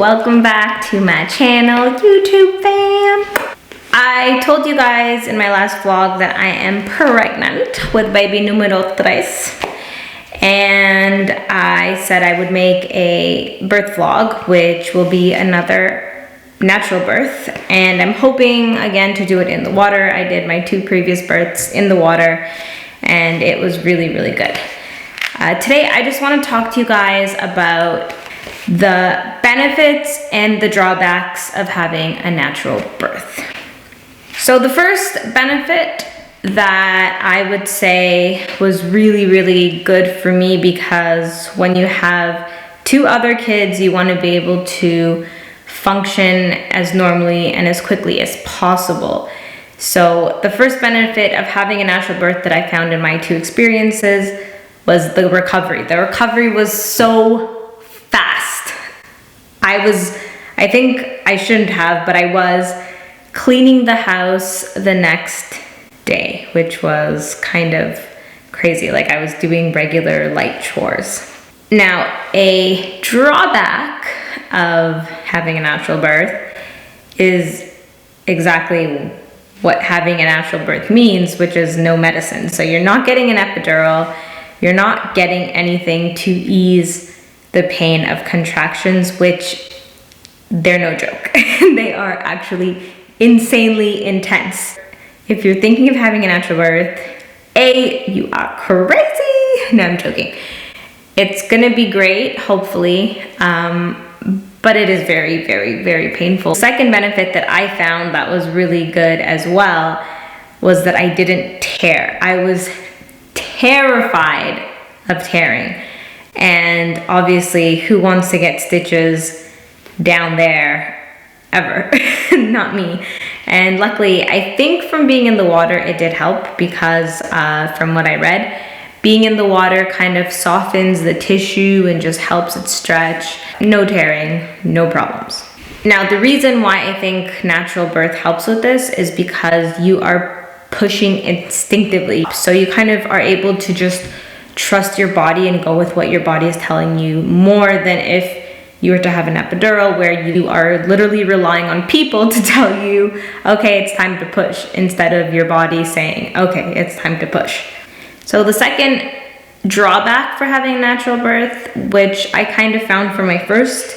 welcome back to my channel, YouTube fam. I told you guys in my last vlog that I am pregnant with baby numero 3. And I said I would make a birth vlog, which will be another natural birth. And I'm hoping again to do it in the water. I did my 2 previous births in the water and it was really, really good. Today I just want to talk to you guys about the benefits and the drawbacks of having a natural birth. So the first benefit that I would say was really, really good for me, because when you have 2 other kids, you want to be able to function as normally and as quickly as possible. So the first benefit of having a natural birth that I found in my 2 experiences was the recovery. The recovery was so fast. I think I shouldn't have, but I was cleaning the house the next day, which was kind of crazy. Like, I was doing regular light chores. Now, a drawback of having a natural birth is exactly what having a natural birth means, which is no medicine. So you're not getting an epidural, you're not getting anything to ease the pain of contractions, which they're no joke. They are actually insanely intense. If you're thinking of having a natural birth, you are crazy. No, I'm joking. It's gonna be great, hopefully, but it is very, very, very painful. The second benefit that I found that was really good as well was that I didn't tear. I was terrified of tearing. And obviously, who wants to get stitches down there ever? Not me. And luckily, I think from being in the water, it did help, because from what I read, being in the water kind of softens the tissue and just helps it stretch. No tearing, no problems. Now, the reason why I think natural birth helps with this is because you are pushing instinctively. So you kind of are able to just trust your body and go with what your body is telling you, more than if you were to have an epidural, where you are literally relying on people to tell you, okay, it's time to push, instead of your body saying, okay, it's time to push. So the second drawback for having a natural birth, which I kind of found for my first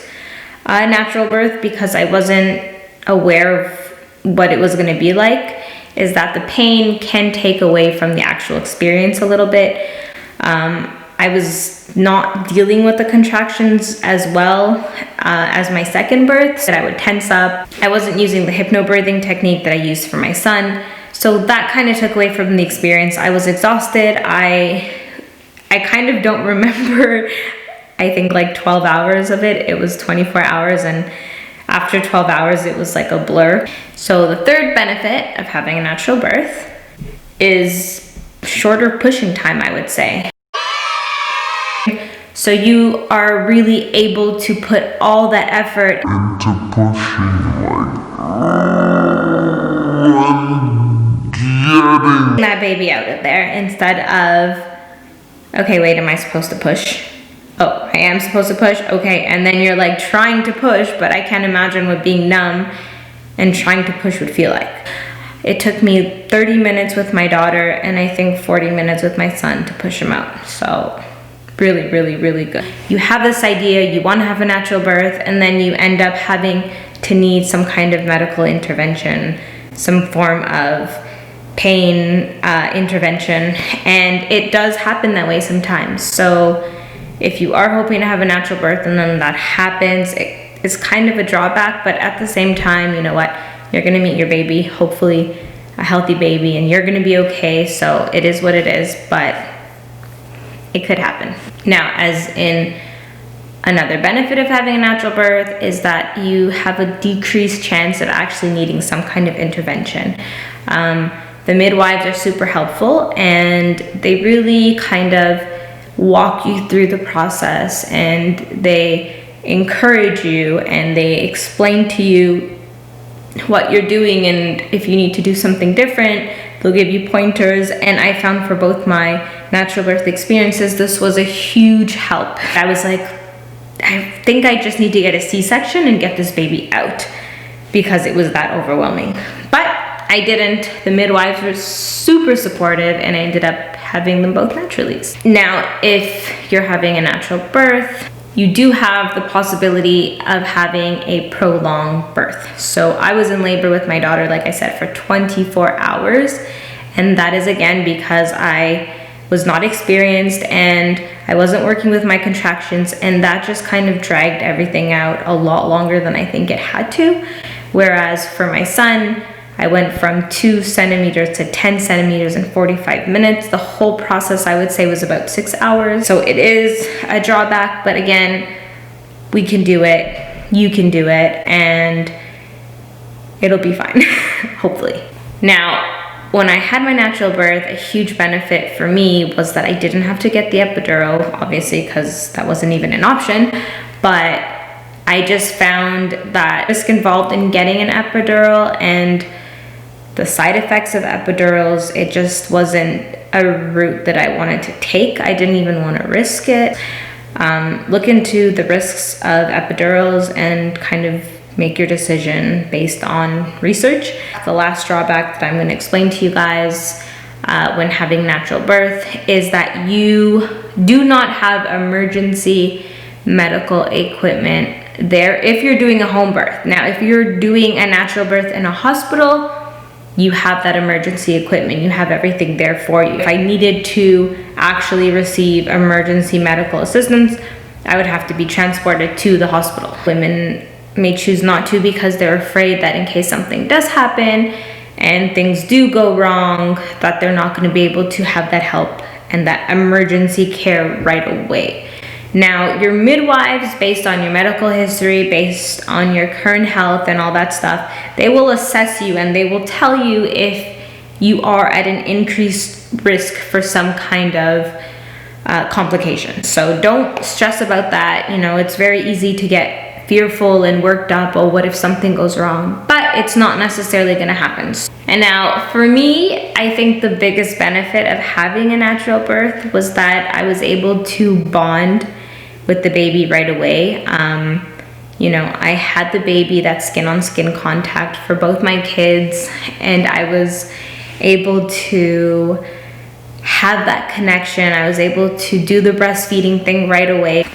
natural birth, because I wasn't aware of what it was going to be like, is that the pain can take away from the actual experience a little bit. I was not dealing with the contractions as well as my second birth, that I would tense up. I wasn't using the hypnobirthing technique that I used for my son. So that kind of took away from the experience. I was exhausted. I kind of don't remember, I think like 12 hours of it. It was 24 hours, and after 12 hours, it was like a blur. So the third benefit of having a natural birth is shorter pushing time, I would say. So you are really able to put all that effort into pushing, getting that baby out of there, instead of, okay, wait, am I supposed to push? Oh, I am supposed to push? Okay, and then you're like trying to push, but I can't imagine what being numb and trying to push would feel like. It took me 30 minutes with my daughter, and I think 40 minutes with my son to push him out. So really, really, really good. You have this idea, you want to have a natural birth, and then you end up having to need some kind of medical intervention, some form of pain intervention, and it does happen that way sometimes. So if you are hoping to have a natural birth and then that happens, it's kind of a drawback, but at the same time, you know what? You're gonna meet your baby, hopefully a healthy baby, and you're gonna be okay. So it is what it is, but it could happen. Now, as in another benefit of having a natural birth is that you have a decreased chance of actually needing some kind of intervention. The midwives are super helpful, and they really kind of walk you through the process, and they encourage you, and they explain to you what you're doing, and if you need to do something different, they'll give you pointers. And I found for both my natural birth experiences, this was a huge help. I was like, I think I just need to get a C-section and get this baby out because it was that overwhelming. But I didn't. The midwives were super supportive and I ended up having them both naturally. Now, if you're having a natural birth, you do have the possibility of having a prolonged birth. So I was in labor with my daughter, like I said, for 24 hours. And that is again because I was not experienced and I wasn't working with my contractions, and that just kind of dragged everything out a lot longer than I think it had to. Whereas for my son, I went from 2 centimeters to 10 centimeters in 45 minutes. The whole process, I would say, was about 6 hours. So it is a drawback, but again, we can do it, you can do it, and it'll be fine, hopefully. Now, when I had my natural birth, a huge benefit for me was that I didn't have to get the epidural, obviously, because that wasn't even an option, but I just found that risk involved in getting an epidural and the side effects of epidurals, it just wasn't a route that I wanted to take. I didn't even want to risk it. Look into the risks of epidurals and kind of make your decision based on research. The last drawback that I'm going to explain to you guys when having natural birth is that you do not have emergency medical equipment there if you're doing a home birth. Now, if you're doing a natural birth in a hospital, you have that emergency equipment. You have everything there for you. If I needed to actually receive emergency medical assistance, I would have to be transported to the hospital. Women may choose not to because they're afraid that in case something does happen and things do go wrong, that they're not going to be able to have that help and that emergency care right away. Now, your midwives, based on your medical history, based on your current health and all that stuff, they will assess you and they will tell you if you are at an increased risk for some kind of complication. So don't stress about that. You know, it's very easy to get fearful and worked up, oh, what if something goes wrong? But it's not necessarily going to happen. And now, for me, I think the biggest benefit of having a natural birth was that I was able to bond with the baby right away. You know, I had the baby, that skin-on-skin contact for both my kids, and I was able to have that connection. I was able to do the breastfeeding thing right away.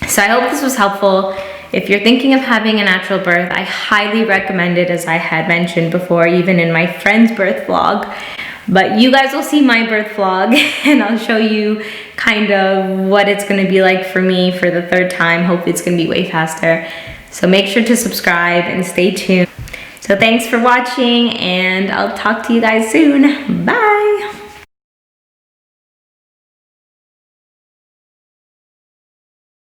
So I hope this was helpful. If you're thinking of having a natural birth, I highly recommend it, as I had mentioned before, even in my friend's birth vlog. But you guys will see my birth vlog and I'll show you kind of what it's gonna be like for me for the 3rd time. Hopefully it's gonna be way faster. So make sure to subscribe and stay tuned. So thanks for watching and I'll talk to you guys soon. Bye.